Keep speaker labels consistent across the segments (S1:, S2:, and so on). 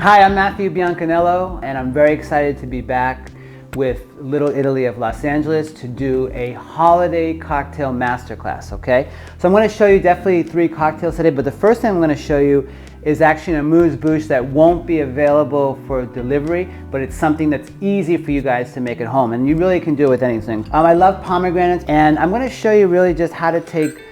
S1: Hi, I'm Biancaniello, and I'm very excited to be back with Little Italy of Los Angeles to do a holiday cocktail masterclass, okay? So I'm going to show you definitely 3 cocktails today, but the first thing I'm going to show you is actually an amuse-bouche that won't be available for delivery, but it's something that's easy for you guys to make at home, and you really can do it with anything. I love pomegranates, and I'm going to show you really just how to take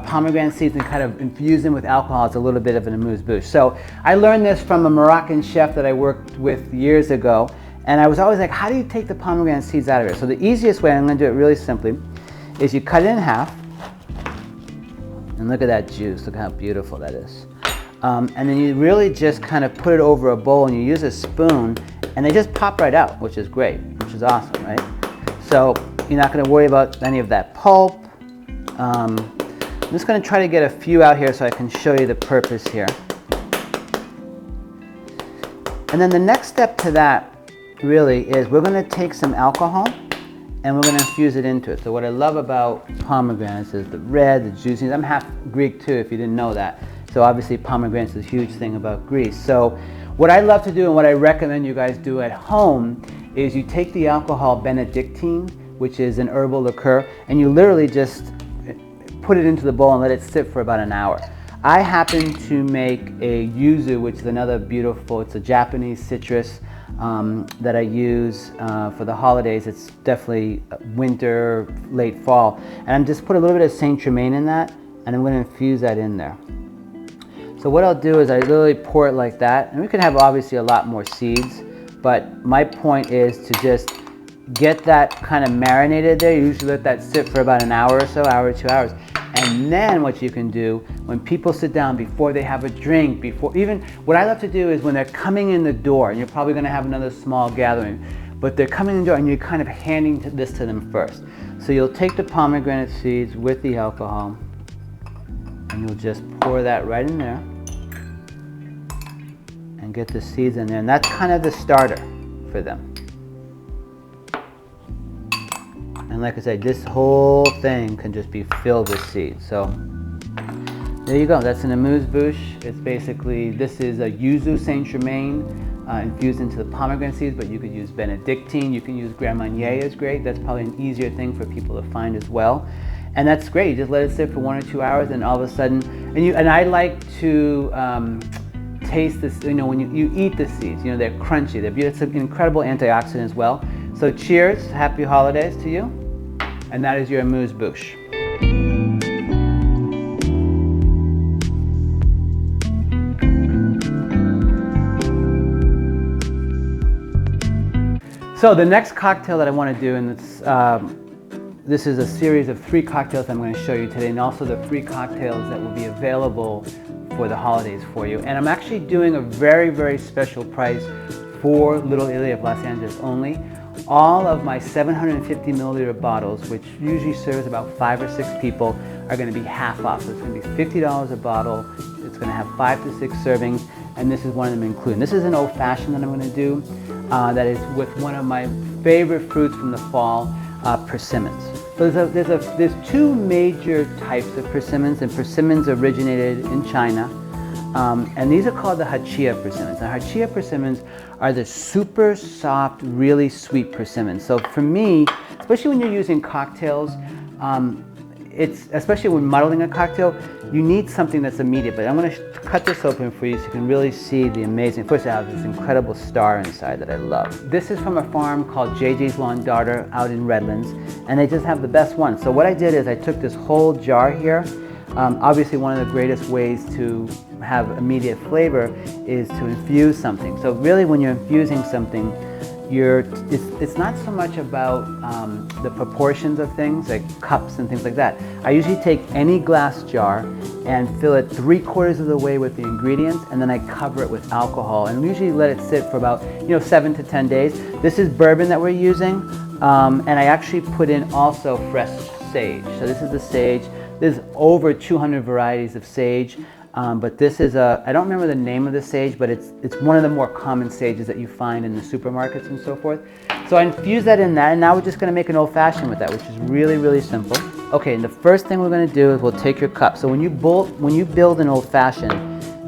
S1: pomegranate seeds and kind of infuse them with alcohol. It's a little bit of an amuse-bouche. So I learned this from a Moroccan chef that I worked with years ago, and I was always like, how do you take the pomegranate seeds out of it? So the easiest way, I'm going to do it really simply, is you cut it in half, and look at that juice, look how beautiful that is. And then you really just kind of put it over a bowl and you use a spoon, and they just pop right out, which is great, which is awesome, right? So you're not going to worry about any of that pulp. I'm just going to try to get a few out here so I can show you the purpose here. And then the next step to that really is we're going to take some alcohol and we're going to infuse it into it. So what I love about pomegranates is the red, the juiciness. I'm half Greek too, if you didn't know that. So obviously pomegranates is a huge thing about Greece. So what I love to do and what I recommend you guys do at home is you take the alcohol Benedictine, which is an herbal liqueur, and you literally just put it into the bowl and let it sit for about an hour. I happen to make a yuzu, which is another beautiful, it's a Japanese citrus that I use for the holidays. It's definitely winter, late fall. And I'm just put a little bit of Saint Germain in that, and I'm going to infuse that in there. So what I'll do is I literally pour it like that, and we can have obviously a lot more seeds, but my point is to just get that kind of marinated there. You usually let that sit for about an hour or so, hour, 2 hours. And then what you can do when people sit down, before they have a drink, before even, what I love to do is when they're coming in the door, and you're probably going to have another small gathering, but they're coming in the door and you're kind of handing this to them first. So you'll take the pomegranate seeds with the alcohol and you'll just pour that right in there and get the seeds in there, and that's kind of the starter for them. And like I said, this whole thing can just be filled with seeds. So there you go. That's an amuse-bouche. It's basically, this is a yuzu Saint Germain infused into the pomegranate seeds, but you could use Benedictine. You can use Grand Marnier is great. That's probably an easier thing for people to find as well. And that's great. You just let it sit for 1 or 2 hours, and all of a sudden, and I like to taste this. You know, when you eat the seeds, you know they're crunchy. They're beautiful. It's an incredible antioxidant as well. So cheers, happy holidays to you. And that is your amuse-bouche. So the next cocktail that I want to do, and this is a series of 3 cocktails I'm going to show you today, and also the 3 cocktails that will be available for the holidays for you. And I'm actually doing a very, very special price for Little Italy of Los Angeles only. All of my 750 milliliter bottles, which usually serves about 5 or 6 people, are going to be half off. So it's going to be $50 a bottle. It's going to have 5 to 6 servings, and this is one of them included. This is an old fashioned that I'm going to do that is with one of my favorite fruits from the fall, persimmons. So there's 2 major types of persimmons, and persimmons originated in China. And these are called the Hachia persimmons. The Hachia persimmons are the super soft, really sweet persimmons. So for me, especially when you're using cocktails, especially when muddling a cocktail, you need something that's immediate. But I'm going to cut this open for you so you can really see the amazing. First, I have this incredible star inside that I love. This is from a farm called JJ's Lawn Daughter out in Redlands, and they just have the best ones. So what I did is I took this whole jar here. Obviously, one of the greatest ways to have immediate flavor is to infuse something. So really, when you're infusing something, it's not so much about the proportions of things, like cups and things like that. I usually take any glass jar and fill it 3/4 of the way with the ingredients, and then I cover it with alcohol, and usually let it sit for about 7 to 10 days. This is bourbon that we're using, and I actually put in also fresh sage. So this is the sage. There's over 200 varieties of sage, but this is I don't remember the name of the sage, but it's one of the more common sages that you find in the supermarkets and so forth. So I infuse that in that, and now we're just going to make an old-fashioned with that, which is really, really simple. Okay, and the first thing we're going to do is we'll take your cup. So when you build an old-fashioned,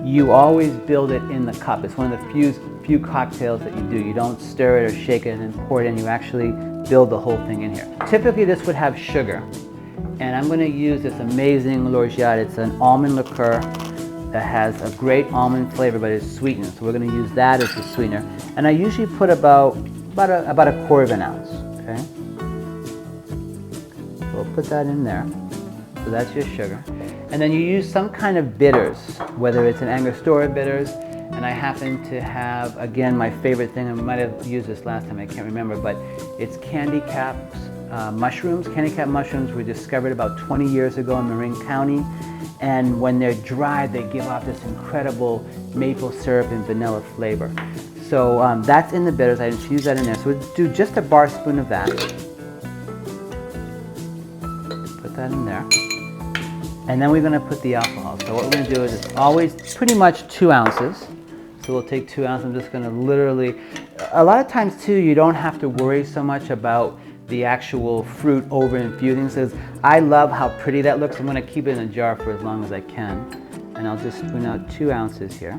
S1: you always build it in the cup. It's one of the few cocktails that you do. You don't stir it or shake it and then pour it in. You actually build the whole thing in here. Typically this would have sugar, and I'm going to use this amazing L'Orgeat. It's an almond liqueur that has a great almond flavor, but it's sweetened. So we're going to use that as the sweetener. And I usually put about a quarter of an ounce. Okay. So we'll put that in there. So that's your sugar. And then you use some kind of bitters, whether it's an Angostura bitters, and I happen to have, again, my favorite thing, I might have used this last time, I can't remember, but it's candy caps mushrooms. Candy cap mushrooms were discovered about 20 years ago in Marin County, and when they're dried, they give off this incredible maple syrup and vanilla flavor. So that's in the bitters. I infuse that in there. So we'll do just a bar spoon of that. Put that in there. And then we're going to put the alcohol. So what we're going to do is it's always pretty much 2 ounces. So we'll take 2 ounces. I'm just going to literally, a lot of times too, you don't have to worry so much about the actual fruit over infusing. So I love how pretty that looks. I'm going to keep it in a jar for as long as I can. And I'll just spoon out 2 ounces here.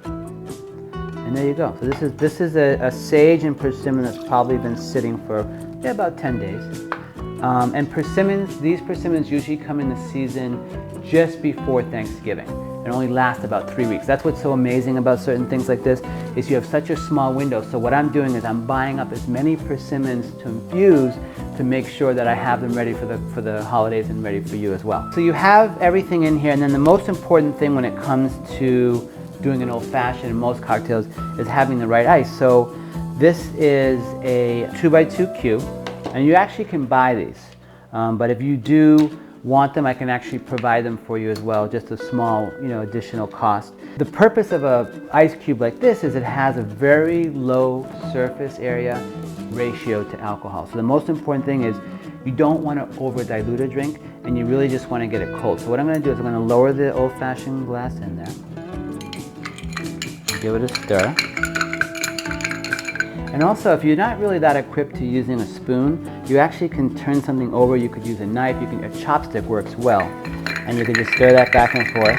S1: And there you go. So this is a sage and persimmon that's probably been sitting for about 10 days. And persimmons, these persimmons usually come in the season just before Thanksgiving and only last about 3 weeks. That's what's so amazing about certain things like this, is you have such a small window. So what I'm doing is I'm buying up as many persimmons to infuse to make sure that I have them ready for the holidays and ready for you as well. So you have everything in here, and then the most important thing when it comes to doing an old-fashioned in most cocktails is having the right ice. So this is a 2x2 cube. And you actually can buy these, but if you do want them, I can actually provide them for you as well, just a small, additional cost. The purpose of an ice cube like this is it has a very low surface area ratio to alcohol. So the most important thing is you don't want to over dilute a drink, and you really just want to get it cold. So what I'm going to do is I'm going to lower the old-fashioned glass in there, give it a stir. And also, if you're not really that equipped to using a spoon, you actually can turn something over. You could use a knife. A chopstick works well. And you can just stir that back and forth.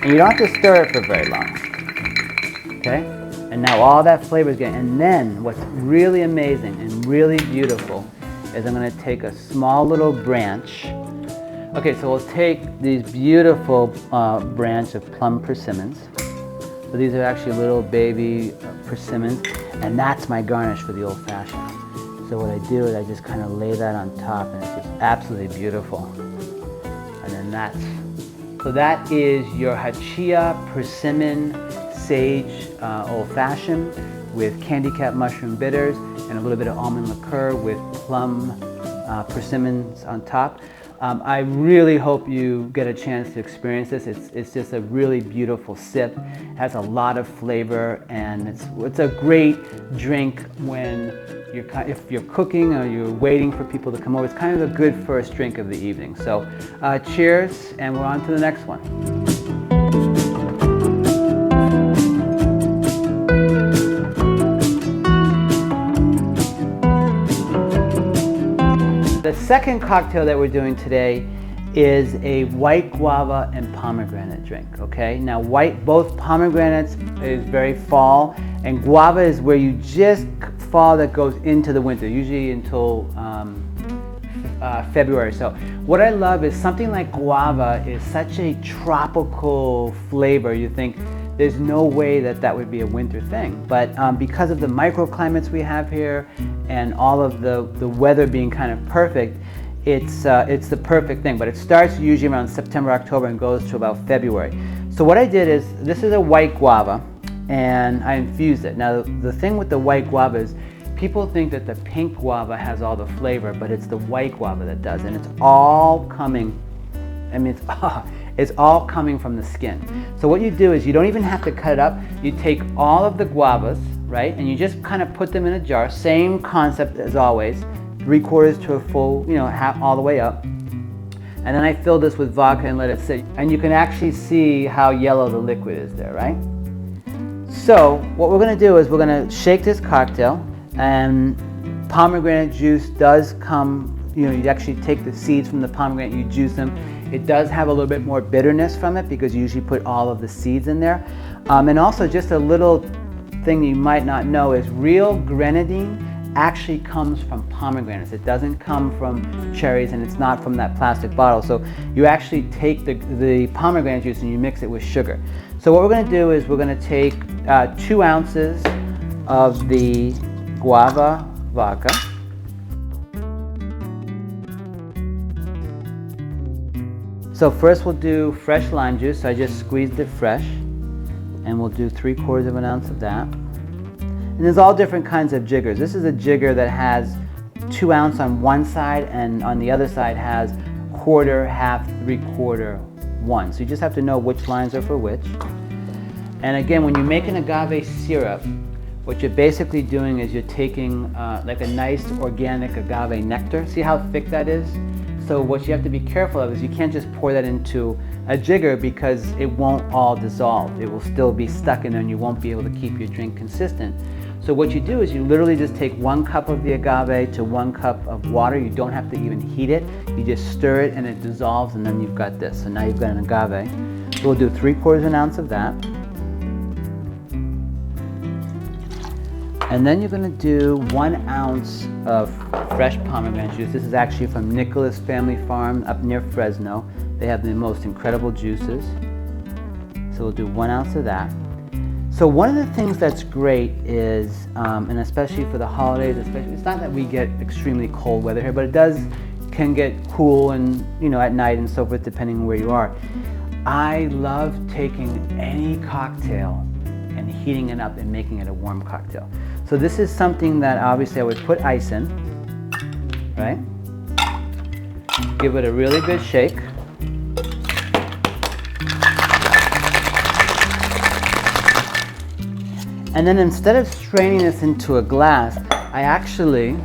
S1: And you don't have to stir it for very long. Okay? And now all that flavor is getting, and then what's really amazing and really beautiful is I'm going to take a small little branch. Okay, so we'll take these beautiful branch of plum persimmons. So these are actually little baby persimmons. And that's my garnish for the old-fashioned. So what I do is I just kind of lay that on top, and it's just absolutely beautiful. And then so that is your Hachia persimmon sage old-fashioned with candy cap mushroom bitters and a little bit of almond liqueur with plum persimmons on top. I really hope you get a chance to experience this. It's just a really beautiful sip. It has a lot of flavor, and it's a great drink when if you're cooking or you're waiting for people to come over. It's kind of a good first drink of the evening. So cheers, and we're on to the next one. The second cocktail that we're doing today is a white guava and pomegranate drink, okay? Now both pomegranates is very fall, and guava is where you just fall that goes into the winter, usually until February. So what I love is something like guava is such a tropical flavor. You think there's no way that would be a winter thing, but because of the microclimates we have here and all of the weather being kind of perfect, it's the perfect thing. But it starts usually around September, October, and goes to about February. So what I did is, this is a white guava, and I infused it. Now the thing with the white guava is people think that the pink guava has all the flavor, but it's the white guava that does, and it's all coming, it's all coming from the skin. So what you do is you don't even have to cut it up. You take all of the guavas, right, and you just kind of put them in a jar. Same concept as always, 3/4 to a full, half all the way up. And then I fill this with vodka and let it sit. And you can actually see how yellow the liquid is there, right? So what we're going to do is we're going to shake this cocktail, and pomegranate juice does come you actually take the seeds from the pomegranate, you juice them. It does have a little bit more bitterness from it because you usually put all of the seeds in there. And also just a little thing you might not know is real grenadine actually comes from pomegranates. It doesn't come from cherries, and it's not from that plastic bottle. So you actually take the pomegranate juice and you mix it with sugar. So what we're going to do is we're going to take 2 ounces of the guava vodka. So first we'll do fresh lime juice. So I just squeezed it fresh, and we'll do 3/4 of an ounce of that. And there's all different kinds of jiggers. This is a jigger that has 2 ounce on one side, and on the other side has 1/4, 1/2, 3/4, 1. So you just have to know which lines are for which. And again, when you make an agave syrup, what you're basically doing is you're taking like a nice organic agave nectar. See how thick that is? So what you have to be careful of is you can't just pour that into a jigger because it won't all dissolve. It will still be stuck in there and you won't be able to keep your drink consistent. So what you do is you literally just take 1 cup of the agave to 1 cup of water. You don't have to even heat it. You just stir it and it dissolves, and then you've got this. So now you've got an agave. So we'll do 3/4 of an ounce of that. And then you're going to do 1 ounce of fresh pomegranate juice. This is actually from Nicholas Family Farm up near Fresno. They have the most incredible juices. So we'll do 1 ounce of that. So one of the things that's great is, and especially for the holidays, it's not that we get extremely cold weather here, but it can get cool and at night and so forth, depending on where you are. I love taking any cocktail and heating it up and making it a warm cocktail. So this is something that obviously I would put ice in, right? Give it a really good shake. And then instead of straining this into a glass, I actually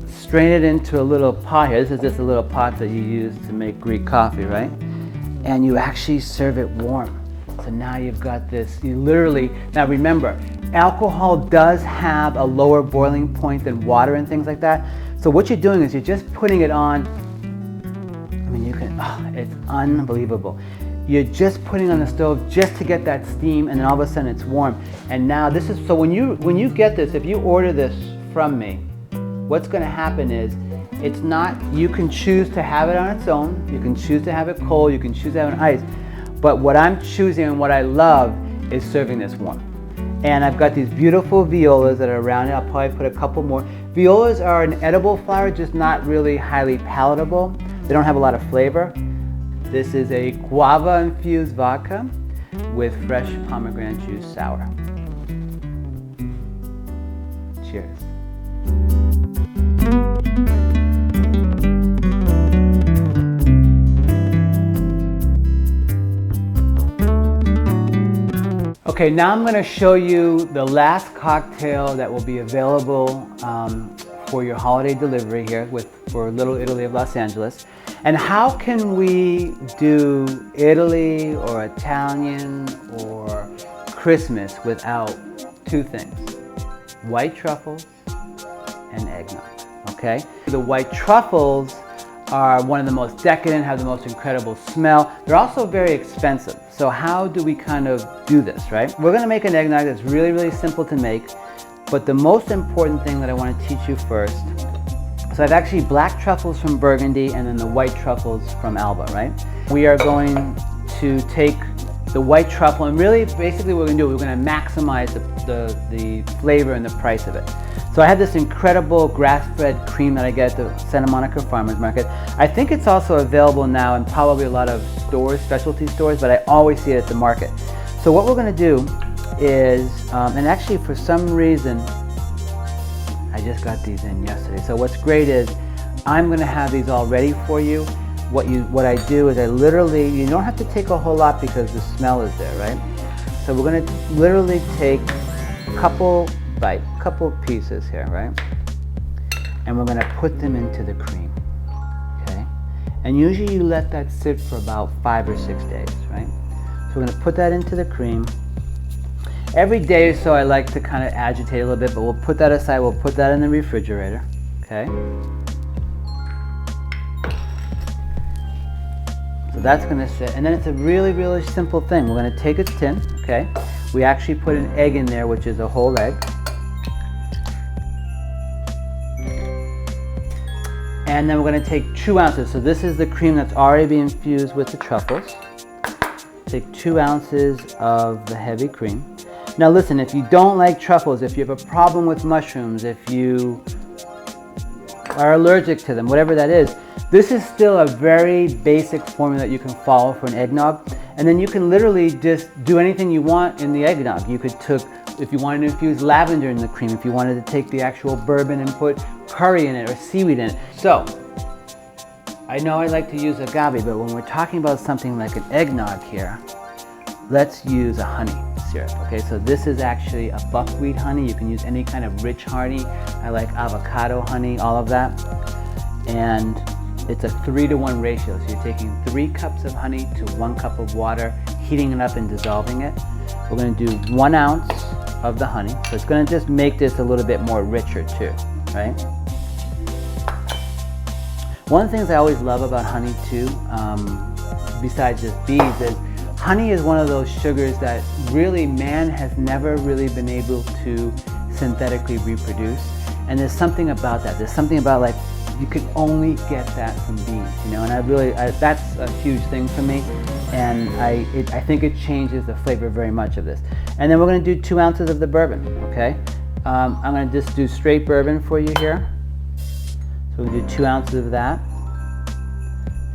S1: strain it into a little pot here. This is just a little pot that you use to make Greek coffee, right? And you actually serve it warm. So now you've got this, now remember, alcohol does have a lower boiling point than water and things like that. So what you're doing is you're just putting it on, it's unbelievable. You're just putting on the stove just to get that steam, and then all of a sudden it's warm. And now this is, so when you get this, if you order this from me, what's gonna happen is, it's not, you can choose to have it on its own, you can choose to have it cold, you can choose to have it on ice, but what I'm choosing and what I love is serving this warm. And I've got these beautiful violas that are around it. I'll probably put a couple more. Violas are an edible flower, just not really highly palatable. They don't have a lot of flavor. This is a guava-infused vodka with fresh pomegranate juice sour. Cheers. Okay, now I'm going to show you the last cocktail that will be available for your holiday delivery here for Little Italy of Los Angeles. And how can we do Italy or Italian or Christmas without 2 things? White truffles and eggnog, okay? The white truffles are one of the most decadent, have the most incredible smell. They're also very expensive. So how do we kind of do this, right? We're gonna make an eggnog that's really, really simple to make, but the most important thing that I wanna teach you first, so I've actually black truffles from Burgundy and then the white truffles from Alba, right? We are going to take the white truffle and really, basically what we're gonna do, we're gonna maximize the flavor and the price of it. So I have this incredible grass-fed cream that I get at the Santa Monica Farmers Market. I think it's also available now in probably a lot of stores, specialty stores, but I always see it at the market. So what we're gonna do is, and actually for some reason, I just got these in yesterday. So what's great is, I'm gonna have these all ready for you. What I do is I literally, you don't have to take a whole lot because the smell is there, right? So we're gonna literally take a couple pieces here, right? And we're gonna put them into the cream, okay? And usually you let that sit for about 5 or 6 days, right? So we're gonna put that into the cream. Every day or so I like to kind of agitate a little bit, but we'll put that aside, we'll put that in the refrigerator, okay? So that's gonna sit, and then it's a really, really simple thing. We're gonna take a tin, okay? We actually put an egg in there, which is a whole egg. And then we're gonna take 2 ounces. So this is the cream that's already been infused with the truffles. Take 2 ounces of the heavy cream. Now listen, if you don't like truffles, if you have a problem with mushrooms, if you are allergic to them, whatever that is, this is still a very basic formula that you can follow for an eggnog. And then you can literally just do anything you want in the eggnog. You could if you wanted to infuse lavender in the cream, if you wanted to take the actual bourbon and put curry in it or seaweed in it. So, I know I like to use agave, but when we're talking about something like an eggnog here, let's use a honey syrup, okay? So this is actually a buckwheat honey. You can use any kind of rich honey. I like avocado honey, all of that. And it's a 3-to-1 ratio. So you're taking 3 cups of honey to 1 cup of water, heating it up and dissolving it. We're gonna do 1 ounce of the honey. So it's gonna just make this a little bit more richer too, right? One of the things I always love about honey too, besides just bees, is honey is one of those sugars that really man has never really been able to synthetically reproduce. And there's something about that. There's something about, like, you can only get that from bees, you know, and that's a huge thing for me, and I think it changes the flavor very much of this. And then we're going to do 2 ounces of the bourbon, okay? I'm going to just do straight bourbon for you here. So we'll do 2 ounces of that.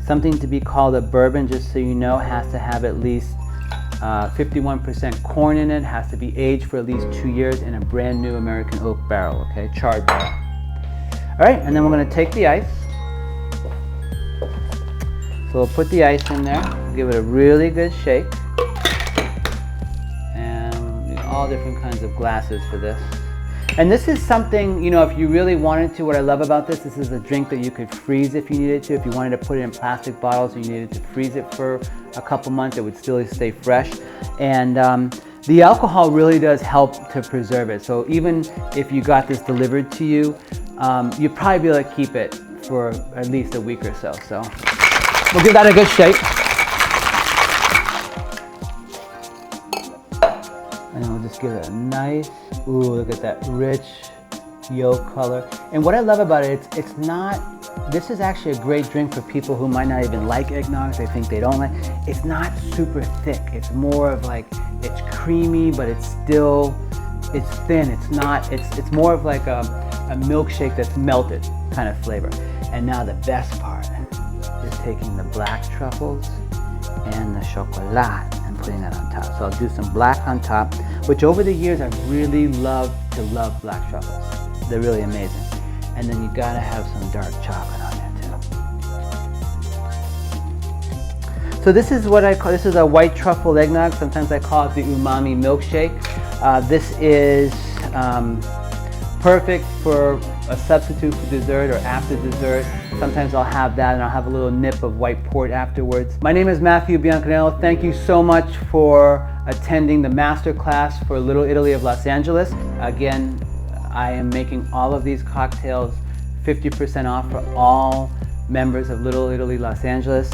S1: Something to be called a bourbon, just so you know, has to have at least 51% corn in it, has to be aged for at least 2 years in a brand new American oak barrel, okay, charred barrel. All right, and then we're going to take the ice. So we'll put the ice in there, give it a really good shake. And we'll use all different kinds of glasses for this. And this is something, you know, if you really wanted to, what I love about this is a drink that you could freeze if you needed to. If you wanted to put it in plastic bottles and you needed to freeze it for a couple months, it would still stay fresh. And the alcohol really does help to preserve it. So even if you got this delivered to you, you'd probably be able to keep it for at least a week or so. So we'll give that a good shake. And we'll just give it a nice, ooh, look at that rich yolk color. And what I love about it, it's not, this is actually a great drink for people who might not even like eggnogs. They think they don't like. It's not super thick. It's more of like, it's creamy, but it's still, it's thin. It's not, it's more of like a milkshake that's melted kind of flavor. And now the best part is taking the black truffles and the chocolat and putting that on top. So I'll do some black on top, which over the years I've really loved to love black truffles. They're really amazing. And then you gotta have some dark chocolate on there too. So this is what I call, this is a white truffle eggnog. Sometimes I call it the umami milkshake. This is perfect for a substitute for dessert or after dessert. Sometimes I'll have that and I'll have a little nip of white port afterwards. My name is Matthew Biancaniello. Thank you so much for attending the Masterclass for Little Italy of Los Angeles. Again, I am making all of these cocktails 50% off for all members of Little Italy Los Angeles.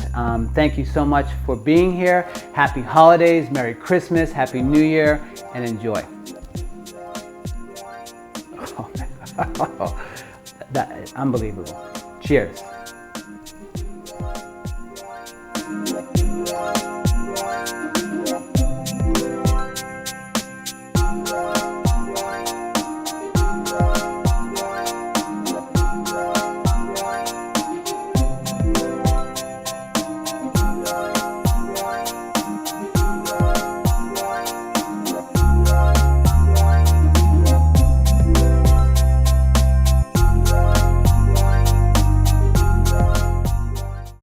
S1: Thank you so much for being here. Happy holidays, Merry Christmas, Happy New Year, and enjoy. Oh, that is unbelievable. Cheers.